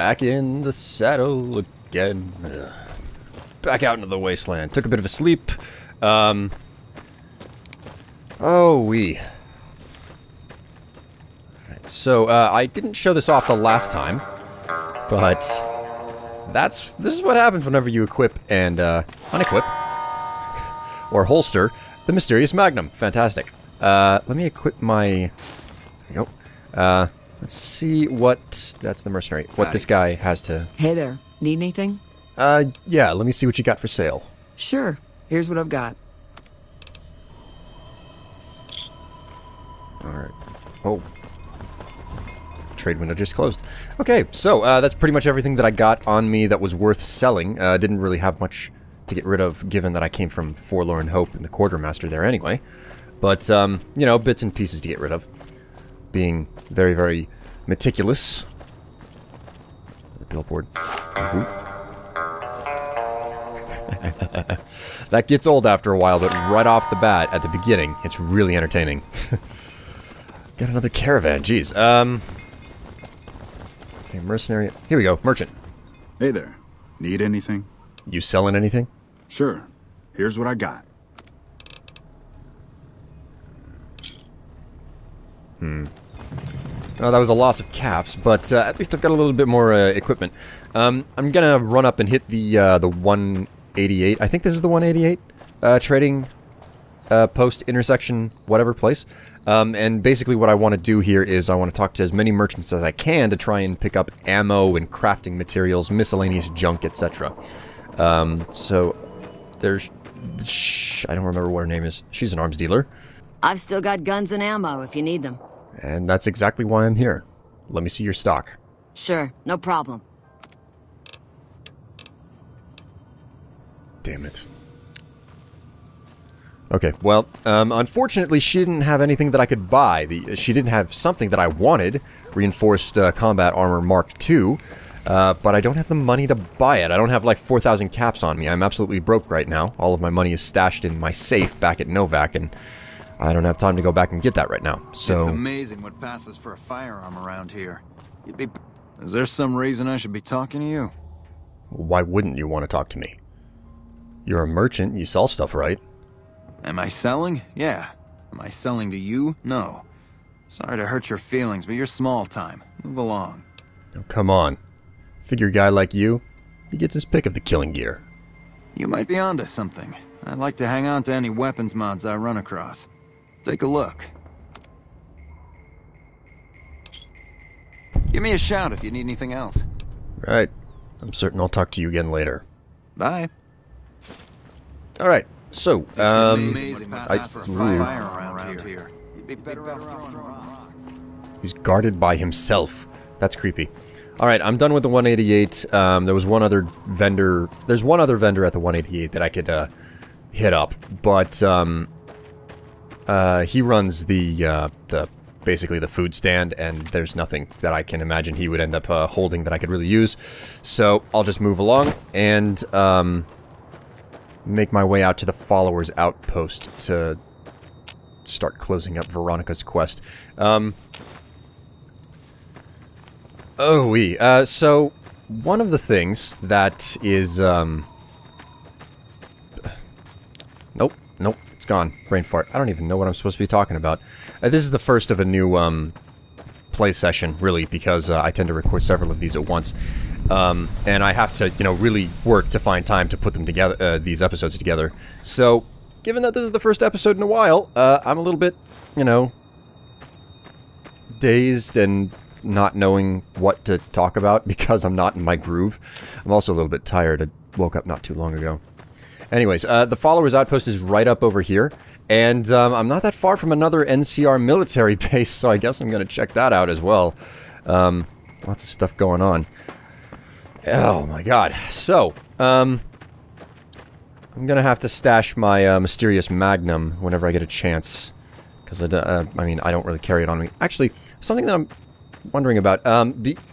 Back in the saddle again. Ugh. Back out into the wasteland. Took a bit of a sleep. Oh, wee. Alright, so, I didn't show this off the last time, but this is what happens whenever you equip and, unequip, or holster, the mysterious Magnum. Fantastic. Let me equip my... There we go. Let's see what... That's the mercenary. What this guy has to... Hey there. Need anything? Yeah, let me see what you got for sale. Sure. Here's what I've got. Alright. Oh. Trade window just closed. Okay, so, that's pretty much everything that I got on me that was worth selling. Didn't really have much to get rid of, given that I came from Forlorn Hope and the Quartermaster there anyway. But, you know, bits and pieces to get rid of. Being very, very meticulous. The billboard. That gets old after a while, but right off the bat, at the beginning, it's really entertaining. Got another caravan, jeez. Okay, mercenary. Here we go, merchant. Hey there. Need anything? You selling anything? Sure. Here's what I got. Oh, that was a loss of caps, but at least I've got a little bit more equipment. I'm gonna run up and hit the 188. I think this is the 188 trading post intersection whatever place. And basically what I want to do here is I want to talk to as many merchants as I can to try and pick up ammo and crafting materials, miscellaneous junk, etc. So there's... I don't remember what her name is. She's an arms dealer. I've still got guns and ammo if you need them. And that's exactly why I'm here. Let me see your stock. Sure, no problem. Damn it. Okay, well, unfortunately she didn't have anything that I could buy. She didn't have something that I wanted, Reinforced Combat Armor Mark II, but I don't have the money to buy it. I don't have like 4,000 caps on me. I'm absolutely broke right now. All of my money is stashed in my safe back at Novak, and I don't have time to go back and get that right now, so... It's amazing what passes for a firearm around here. Is there some reason I should be talking to you? Why wouldn't you want to talk to me? You're a merchant, you sell stuff, right? Am I selling? Yeah. Am I selling to you? No. Sorry to hurt your feelings, but you're small time. Move along. Oh, come on. Figure a guy like you, he gets his pick of the killing gear. You might be onto something. I'd like to hang on to any weapons mods I run across. Take a look. Give me a shout if you need anything else. Right. I'm certain I'll talk to you again later. Bye. Alright, so, he's guarded by himself. That's creepy. Alright, I'm done with the 188. There was one other vendor... There's one other vendor at the 188 that I could, hit up, but, he runs the basically the food stand, and there's nothing that I can imagine he would end up, holding that I could really use. So, I'll just move along, and, make my way out to the Followers Outpost to start closing up Veronica's quest. So, one of the things that is, Nope, it's gone. Brain fart. I don't even know what I'm supposed to be talking about. This is the first of a new, play session, really, because, I tend to record several of these at once. And I have to, you know, really work to find time to put them together, these episodes together. So, given that this is the first episode in a while, I'm a little bit, you know, dazed and not knowing what to talk about because I'm not in my groove. I'm also a little bit tired. I woke up not too long ago. Anyways, the Followers Outpost is right up over here, and I'm not that far from another NCR military base, so I guess I'm going to check that out as well. Lots of stuff going on. Oh my god. So, I'm gonna have to stash my mysterious Magnum whenever I get a chance. Because, I mean, I don't really carry it on me. Actually, something that I'm wondering about,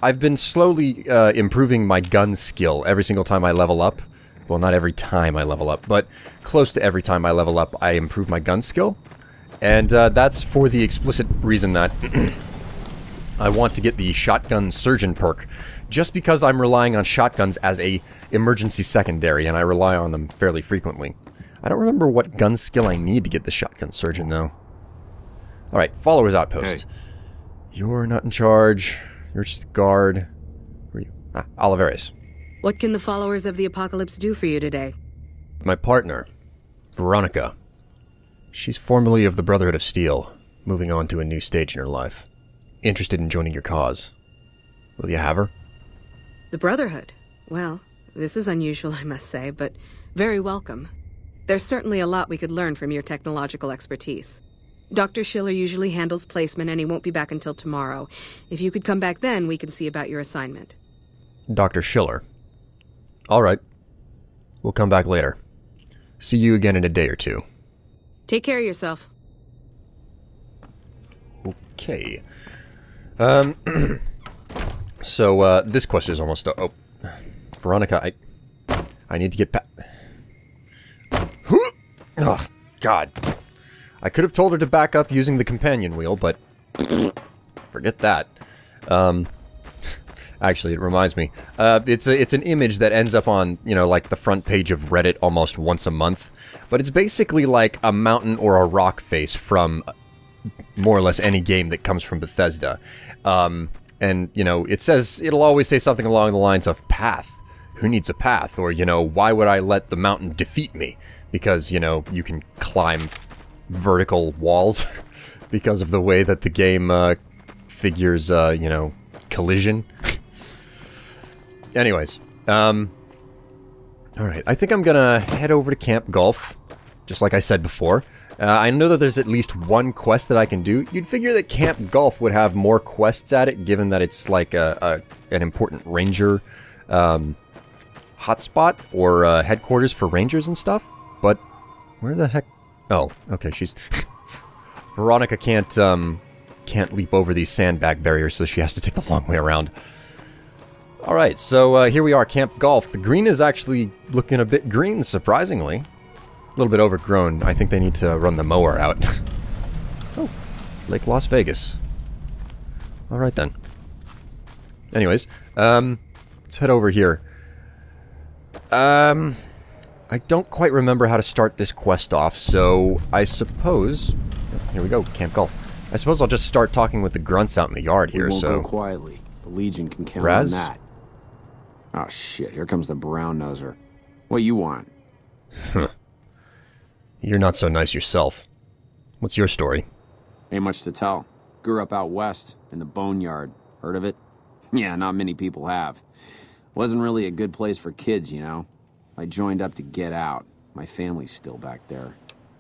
I've been slowly improving my gun skill every single time I level up. Well, not every time I level up, but close to every time I level up, I improve my gun skill. And that's for the explicit reason that I want to get the shotgun surgeon perk, just because I'm relying on shotguns as a emergency secondary, and I rely on them fairly frequently. I don't remember what gun skill I need to get the shotgun surgeon, though. Alright, followers outpost. Hey. You're not in charge. You're just a guard. Who are you? Ah, Oliveres. What can the followers of the apocalypse do for you today? My partner, Veronica. She's formerly of the Brotherhood of Steel, moving on to a new stage in her life. Interested in joining your cause. Will you have her? The Brotherhood? Well, this is unusual, I must say, but very welcome. There's certainly a lot we could learn from your technological expertise. Dr. Schiller usually handles placement, and he won't be back until tomorrow. If you could come back then, we can see about your assignment. Dr. Schiller. Alright. We'll come back later. See you again in a day or two. Take care of yourself. Okay. So, this quest is almost... Oh. Veronica, I need to get back... Oh, God. I could have told her to back up using the companion wheel, but... Forget that. Actually, it reminds me. It's an image that ends up on, you know, like the front page of Reddit almost once a month. But it's basically like a mountain or a rock face from more or less any game that comes from Bethesda. And, you know, it'll always say something along the lines of path. Who needs a path? Or, you know, why would I let the mountain defeat me? Because, you know, you can climb vertical walls because of the way that the game figures, you know, collision. Anyways, alright, I think I'm gonna head over to Camp Gulf, just like I said before. I know that there's at least one quest that I can do. You'd figure that Camp Gulf would have more quests at it, given that it's like an important ranger hotspot or headquarters for rangers and stuff. But where the heck? Oh, okay. She's Veronica can't leap over these sandbag barriers, so she has to take the long way around. All right, so here we are, Camp Gulf. The green is actually looking a bit green, surprisingly. A little bit overgrown. I think they need to run the mower out. Oh, Lake Las Vegas. All right, then. Anyways, let's head over here. I don't quite remember how to start this quest off, so I suppose... Here we go, Camp Gulf. I suppose I'll just start talking with the grunts out in the yard here, we won't so... go quietly. The Legion can count Raz? on that. Oh shit, here comes the brown noser. What you want? You're not so nice yourself. What's your story? Ain't much to tell. Grew up out west, in the boneyard. Heard of it? Yeah, not many people have. Wasn't really a good place for kids, you know? I joined up to get out. My family's still back there.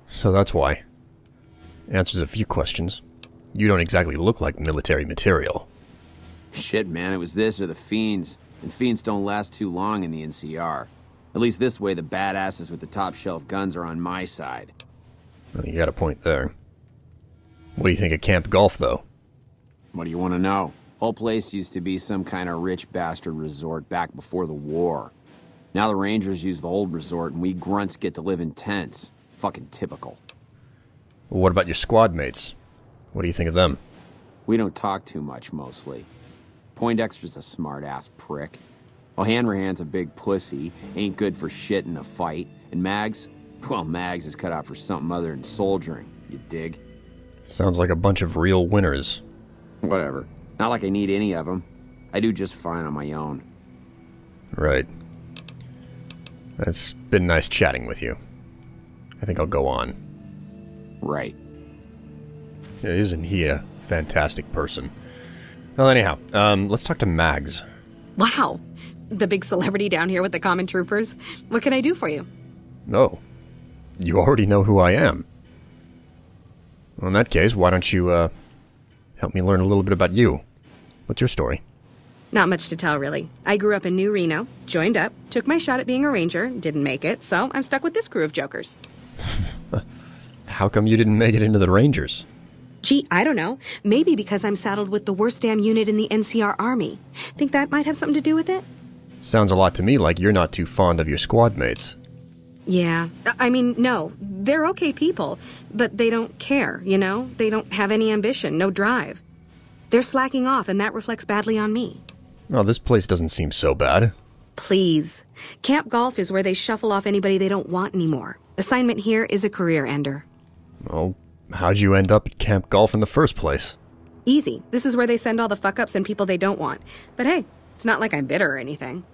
So that's why. Answers a few questions. You don't exactly look like military material. Shit, man, it was this or the Fiends. And Fiends don't last too long in the NCR. At least this way the badasses with the top shelf guns are on my side. Well, you got a point there. What do you think of Camp Gulf, though? What do you want to know? Whole place used to be some kind of rich bastard resort back before the war. Now the Rangers use the old resort and we grunts get to live in tents. Fucking typical. Well, what about your squad mates? What do you think of them? We don't talk too much, mostly. Poindexter's a smart-ass prick. Well, Hanrahan's a big pussy, ain't good for shit in a fight. And Mags? Well, Mags is cut out for something other than soldiering, you dig? Sounds like a bunch of real winners. Whatever. Not like I need any of them. I do just fine on my own. Right. It's been nice chatting with you. I think I'll go on. Right. Yeah, isn't he a fantastic person? Well, anyhow, let's talk to Mags. Wow. The big celebrity down here with the common troopers. What can I do for you? Oh. You already know who I am. Well, in that case, why don't you, help me learn a little bit about you? What's your story? Not much to tell, really. I grew up in New Reno, joined up, took my shot at being a ranger, didn't make it, so I'm stuck with this crew of jokers. How come you didn't make it into the Rangers? Gee, I don't know. Maybe because I'm saddled with the worst damn unit in the NCR Army. Think that might have something to do with it? Sounds a lot to me like you're not too fond of your squad mates. Yeah. I mean, no. They're okay people, but they don't care, you know? They don't have any ambition, no drive. They're slacking off, and that reflects badly on me. Oh, this place doesn't seem so bad. Please. Camp Golf is where they shuffle off anybody they don't want anymore. Assignment here is a career ender. Well, how'd you end up at Camp Golf in the first place? Easy. This is where they send all the fuck-ups and people they don't want. But hey, it's not like I'm bitter or anything.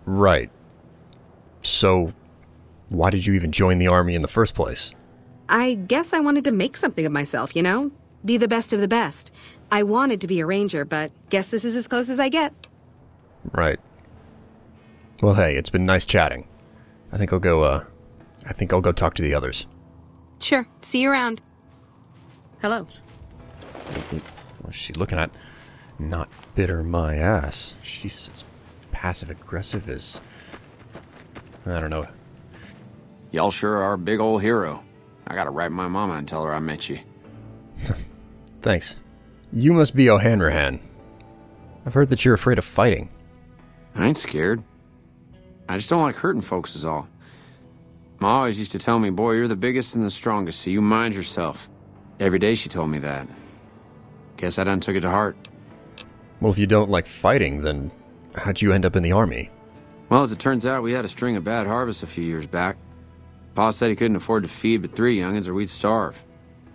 Right. So, why did you even join the army in the first place? I guess I wanted to make something of myself, you know? Be the best of the best. I wanted to be a ranger, but guess this is as close as I get. Right. Well, hey, it's been nice chatting. I think I'll go talk to the others. Sure. See you around. Hello. What's she looking at? Not bitter my ass. She's as passive-aggressive as... I don't know. Y'all sure are a big old hero. I gotta write my mama and tell her I met you. Thanks. You must be O'Hanrahan. I've heard that you're afraid of fighting. I ain't scared. I just don't like hurting folks is all. Ma always used to tell me, boy, you're the biggest and the strongest, so you mind yourself. Every day she told me that. Guess I done took it to heart. Well, if you don't like fighting, then how'd you end up in the army? Well, as it turns out, we had a string of bad harvests a few years back. Pa said he couldn't afford to feed but 3 youngins or we'd starve.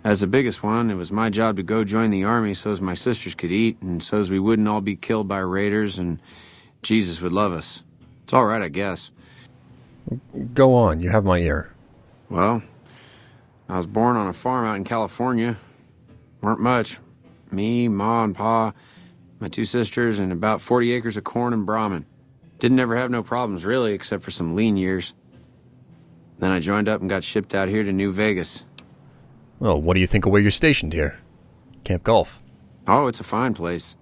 As the biggest one, it was my job to go join the army so's my sisters could eat and so's we wouldn't all be killed by raiders and Jesus would love us. It's all right, I guess. Go on, you have my ear. Well, I was born on a farm out in California. Weren't much. Me, Ma, and Pa, my 2 sisters, and about 40 acres of corn and Brahmin. Didn't ever have no problems, really, except for some lean years. Then I joined up and got shipped out here to New Vegas. Well, what do you think of where you're stationed here? Camp Golf. Oh, it's a fine place.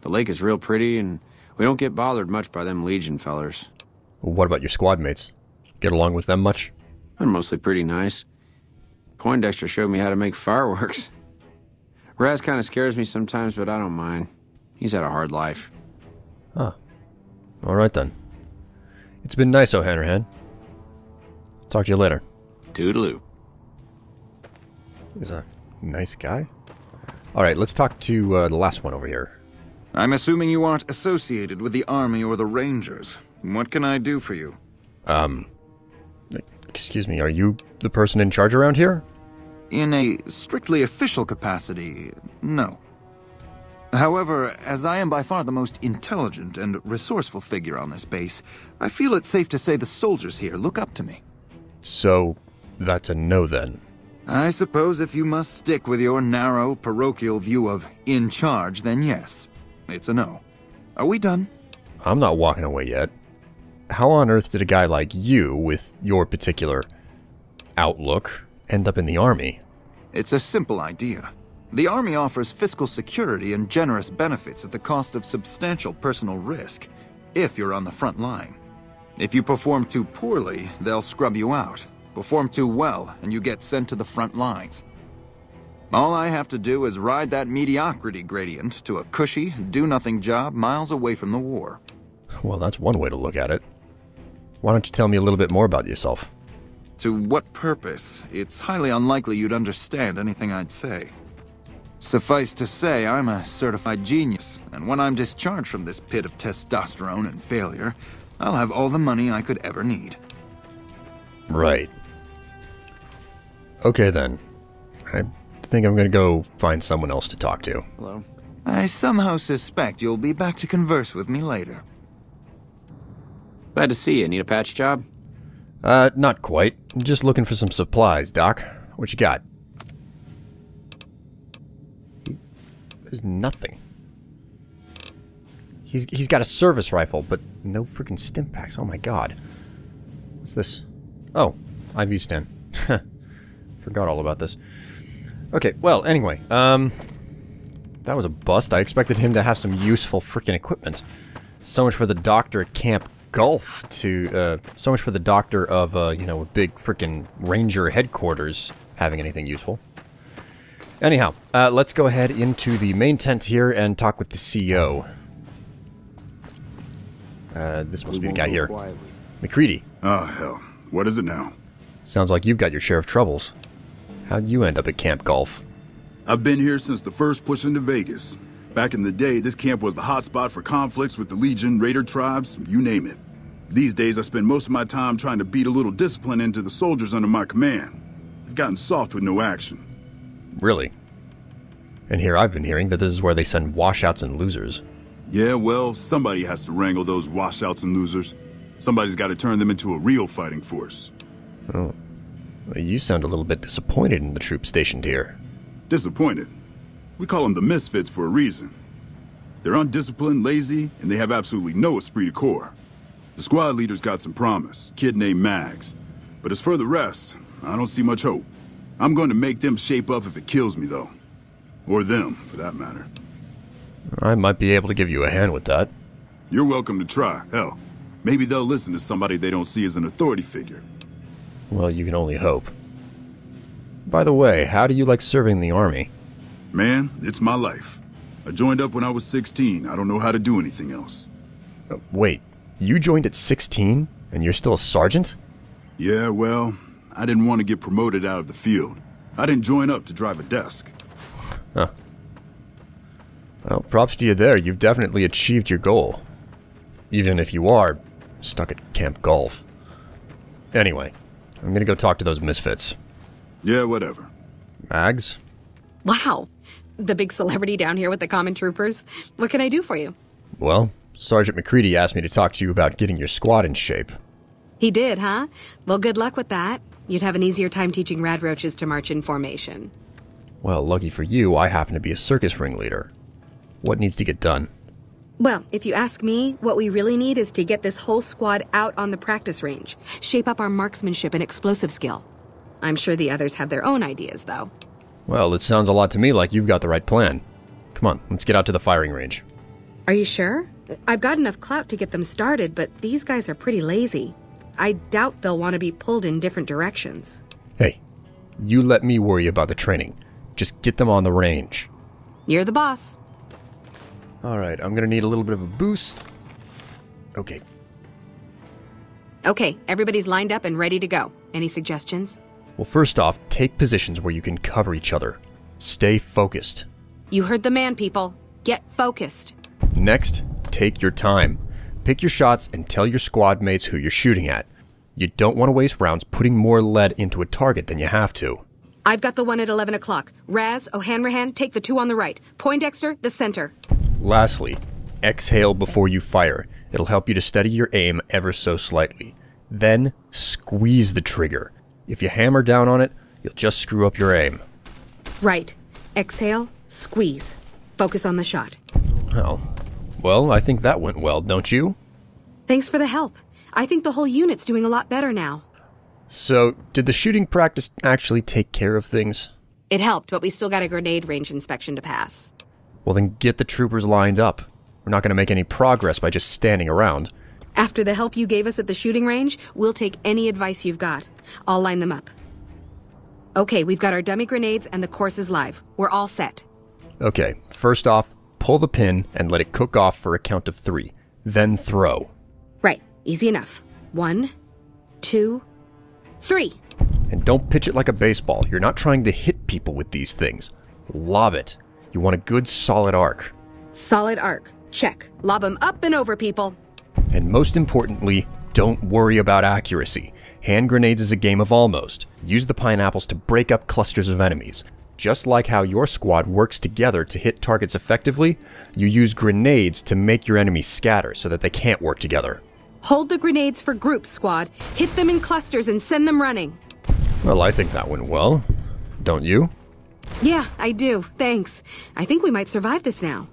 The lake is real pretty, and we don't get bothered much by them Legion fellers. What about your squad mates? Get along with them much? They're mostly pretty nice. Poindexter showed me how to make fireworks. Raz kind of scares me sometimes, but I don't mind. He's had a hard life. Huh. All right, then. It's been nice, O'Hanrahan. Talk to you later. Toodaloo. He's a nice guy. All right, let's talk to the last one over here. I'm assuming you aren't associated with the Army or the Rangers. What can I do for you? Excuse me, are you the person in charge around here? In a strictly official capacity, no. However, as I am by far the most intelligent and resourceful figure on this base, I feel it's safe to say the soldiers here look up to me. So, that's a no then. I suppose if you must stick with your narrow, parochial view of in charge, then yes, it's a no. Are we done? I'm not walking away yet. How on earth did a guy like you, with your particular outlook, end up in the army? It's a simple idea. The Army offers fiscal security and generous benefits at the cost of substantial personal risk, if you're on the front line. If you perform too poorly, they'll scrub you out. Perform too well, and you get sent to the front lines. All I have to do is ride that mediocrity gradient to a cushy, do-nothing job miles away from the war. Well, that's one way to look at it. Why don't you tell me a little bit more about yourself? To what purpose? It's highly unlikely you'd understand anything I'd say. Suffice to say, I'm a certified genius, and when I'm discharged from this pit of testosterone and failure, I'll have all the money I could ever need. Right. Okay then. I think I'm gonna go find someone else to talk to. Hello? I somehow suspect you'll be back to converse with me later. Glad to see you. Need a patch job? Not quite. I'm just looking for some supplies, Doc. What you got? There's nothing. He's got a service rifle, but no freaking stim packs. Oh my god. What's this? Oh, IV stand. Forgot all about this. Okay, well, anyway, that was a bust. I expected him to have some useful freaking equipment. So much for the doctor at Camp Golf to, so much for the doctor of, you know, a big freaking ranger headquarters having anything useful. Anyhow, let's go ahead into the main tent here and talk with the CEO. This must be the guy here. McCready. Oh, hell. What is it now? Sounds like you've got your share of troubles. How'd you end up at Camp Golf? I've been here since the first push into Vegas. Back in the day, this camp was the hotspot for conflicts with the Legion, Raider tribes, you name it. These days, I spend most of my time trying to beat a little discipline into the soldiers under my command. They've gotten soft with no action. Really? And here I've been hearing that this is where they send washouts and losers. Yeah, well, somebody has to wrangle those washouts and losers. Somebody's got to turn them into a real fighting force. Oh. Well, you sound a little bit disappointed in the troops stationed here. Disappointed? We call them the misfits for a reason. They're undisciplined, lazy, and they have absolutely no esprit de corps. The squad leader's got some promise, a kid named Mags. But as for the rest, I don't see much hope. I'm going to make them shape up if it kills me, though. Or them, for that matter. I might be able to give you a hand with that. You're welcome to try. Hell, maybe they'll listen to somebody they don't see as an authority figure. Well, you can only hope. By the way, how do you like serving in the army? Man, it's my life. I joined up when I was 16. I don't know how to do anything else. Wait, you joined at 16 and you're still a sergeant? Yeah, well, I didn't want to get promoted out of the field. I didn't join up to drive a desk. Huh. Well, props to you there. You've definitely achieved your goal. Even if you are stuck at Camp Golf. Anyway, I'm gonna go talk to those misfits. Yeah, whatever. Mags? Wow. The big celebrity down here with the common troopers. What can I do for you? Well, Sergeant McCready asked me to talk to you about getting your squad in shape. He did, huh? Well, good luck with that. You'd have an easier time teaching radroaches to march in formation. Well, lucky for you, I happen to be a circus ringleader. What needs to get done? Well, if you ask me, what we really need is to get this whole squad out on the practice range. Shape up our marksmanship and explosive skill. I'm sure the others have their own ideas, though. Well, it sounds a lot to me like you've got the right plan. Come on, let's get out to the firing range. Are you sure? I've got enough clout to get them started, but these guys are pretty lazy. I doubt they'll want to be pulled in different directions. Hey, you let me worry about the training. Just get them on the range. You're the boss. Alright, I'm gonna need a little bit of a boost. Okay. Okay, everybody's lined up and ready to go. Any suggestions? Well, first off, take positions where you can cover each other. Stay focused. You heard the man, people. Get focused. Next, take your time. Pick your shots and tell your squad mates who you're shooting at. You don't want to waste rounds putting more lead into a target than you have to. I've got the one at 11 o'clock. Raz, O'Hanrahan, take the two on the right. Poindexter, the center. Lastly, exhale before you fire. It'll help you to steady your aim ever so slightly. Then, squeeze the trigger. If you hammer down on it, you'll just screw up your aim. Right. Exhale, squeeze. Focus on the shot. Oh. Well, I think that went well, don't you? Thanks for the help. I think the whole unit's doing a lot better now. So, did the shooting practice actually take care of things? It helped, but we still got a grenade range inspection to pass. Well, then get the troopers lined up. We're not going to make any progress by just standing around. After the help you gave us at the shooting range, we'll take any advice you've got. I'll line them up. Okay, we've got our dummy grenades and the course is live. We're all set. Okay, first off, pull the pin and let it cook off for a count of 3. Then throw. Right, easy enough. 1, 2, 3. And don't pitch it like a baseball. You're not trying to hit people with these things. Lob it. You want a good solid arc. Solid arc. Check. Lob 'em up and over, people. And most importantly, don't worry about accuracy. Hand grenades is a game of almost. Use the pineapples to break up clusters of enemies. Just like how your squad works together to hit targets effectively, you use grenades to make your enemies scatter so that they can't work together. Hold the grenades for groups, squad. Hit them in clusters and send them running. Well, I think that went well. Don't you? Yeah, I do. Thanks. I think we might survive this now.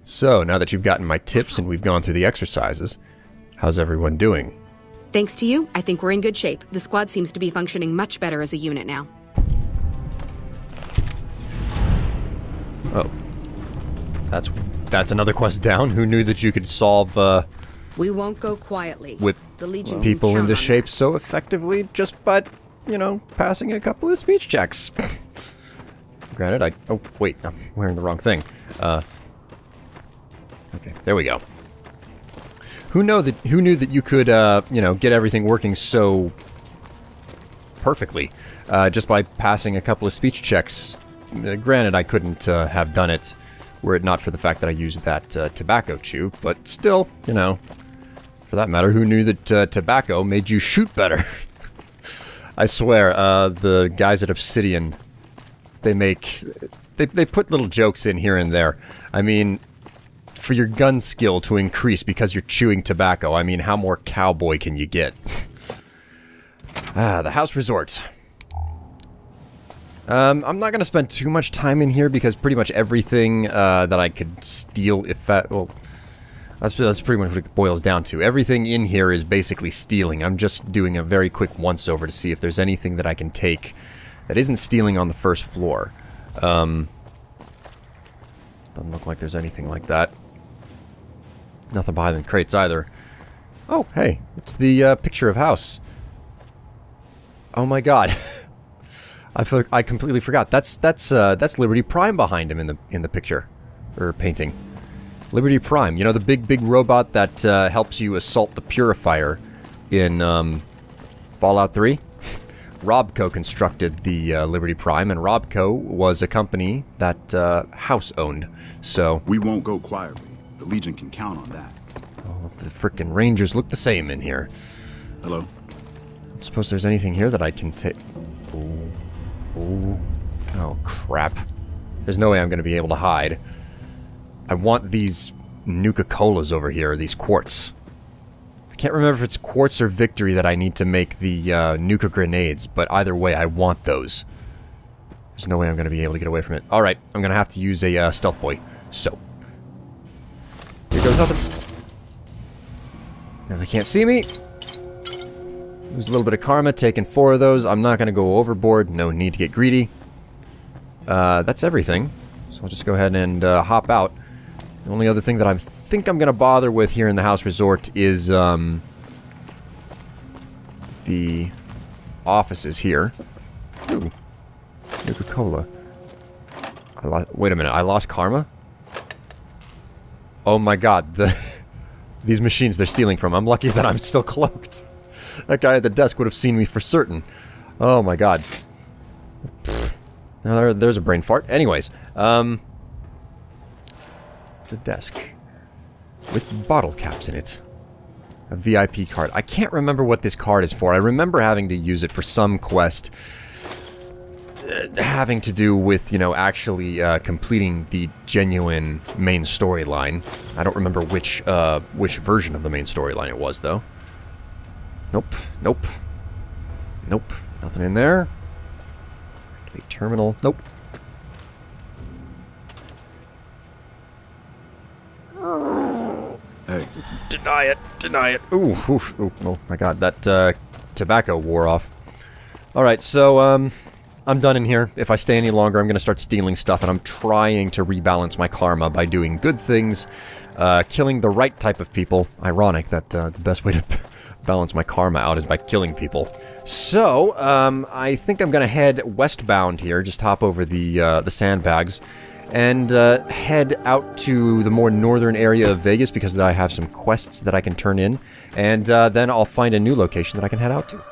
So, now that you've gotten my tips and we've gone through the exercises, how's everyone doing? Thanks to you, I think we're in good shape. The squad seems to be functioning much better as a unit now. Oh. That's another quest down? Who knew that you could solve, We won't go quietly. whip The Legion people can count into on shape that. so effectively just by, passing a couple of speech checks. Granted, oh, wait, I'm wearing the wrong thing. Okay, there we go. Who knew that you could, get everything working so perfectly, just by passing a couple of speech checks? Granted, I couldn't have done it were it not for the fact that I used that tobacco chew. But still, you know, for that matter, who knew that tobacco made you shoot better? I swear, the guys at Obsidian, they put little jokes in here and there. I mean, for your gun skill to increase because you're chewing tobacco, I mean, how more cowboy can you get? The house resort. I'm not going to spend too much time in here because pretty much everything that I could steal, if that, well, that's pretty much what it boils down to. Everything in here is basically stealing. I'm just doing a very quick once-over to see if there's anything that I can take that isn't stealing on the first floor. Doesn't look like there's anything like that. Nothing behind the crates either. Oh, hey, it's the picture of house. Oh my god. I completely forgot. That's Liberty Prime behind him in the picture or painting. Liberty Prime, you know, the big robot that helps you assault the Purifier in Fallout 3. Robco constructed the Liberty Prime, and Robco was a company that House owned. So We won't go quietly. The Legion can count on that. all of the frickin' Rangers look the same in here. Hello? I don't suppose there's anything here that I can take. Oh, crap. There's no way I'm going to be able to hide. I want these Nuka-Colas over here, these quartz. I can't remember if it's quartz or victory that I need to make the Nuka grenades, but either way, I want those. There's no way I'm going to be able to get away from it. Alright, I'm going to have to use a stealth boy. So. Here goes nothing. Now they can't see me. Lose a little bit of karma, taking 4 of those. I'm not going to go overboard. No need to get greedy. That's everything. So I'll just go ahead and hop out. The only other thing that I think I'm going to bother with here in the house resort is the offices here. Ooh. Nuka-Cola. Wait a minute, I lost karma? Oh my god, these machines they're stealing from. I'm lucky that I'm still cloaked. That guy at the desk would have seen me for certain. Oh my god. Now there's a brain fart. Anyways, it's a desk with bottle caps in it. A VIP card. I can't remember what this card is for. I remember having to use it for some quest having to do with, you know, actually completing the genuine main storyline. I don't remember which version of the main storyline it was, though. Nope. Nope. Nope. Nothing in there. Activate terminal. Nope. Hey. Deny it. Deny it. Ooh. Ooh. Ooh. Oh my god. That tobacco wore off. Alright, so, I'm done in here. If I stay any longer, I'm going to start stealing stuff, and I'm trying to rebalance my karma by doing good things, killing the right type of people. Ironic that the best way to balance my karma out is by killing people. So, I think I'm going to head westbound here, just hop over the sandbags, and head out to the more northern area of Vegas because I have some quests that I can turn in, and then I'll find a new location that I can head out to.